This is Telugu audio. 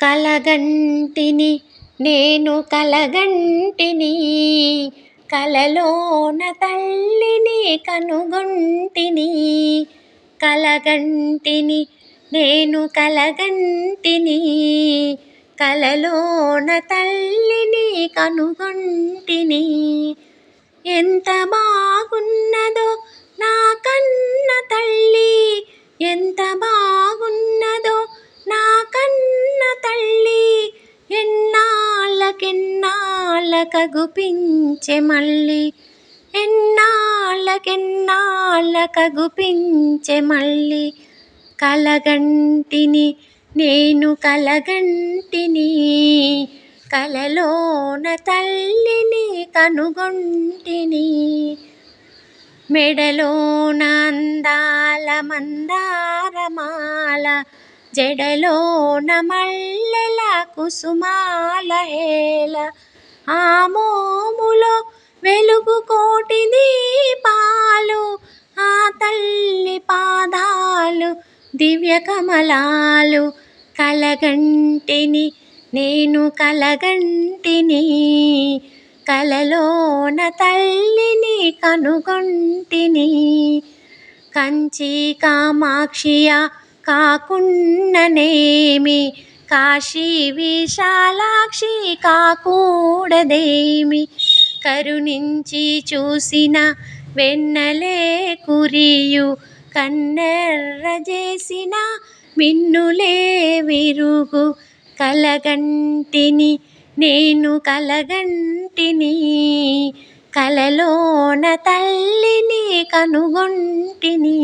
కలగంటిని నేను కలగంటిని, కలలోన తల్లిని కనుగొంటిని. కలగంటిని నేను కలగంటిని, కలలోన తల్లిని కనుగొంటిని. ఎంత బాగున్నదో నా కన్న తల్లి, ఎంత బాగున్నదో నా కన్న తల్లి. ఎన్నాళ్ళకెన్నాళ్ళకగుపించె మళ్ళీ, ఎన్నాళ్ళకెన్నాళ్ళకగుపించె మళ్ళీ. కలగంటిని నేను కలగంటిని, కలలోన తల్లిని కనుగొంటిని. మెడలోన అందాల మందారమాల, జడలోన మల్లెల కుసుమాల హేళ. ఆ మోములో వెలుగు కోటి దీపాలు, ఆ తల్లి పాదాలు దివ్య కమలాలు. కలగంటిని నేను కలగంటిని, కలలోన తల్లిని కనుగొంటిని. కంచి కామాక్షియా కాకున్ననేమి, కాశీ విశాలాక్షి కాకూడదేమి. కరుణించి చూసిన వెన్నెలే కురియు, కన్నెర్రజేసిన మిన్నులే విరుగు. కలగంటిని నేను కలగంటిని, కలలోన తల్లిని కనుగొంటిని.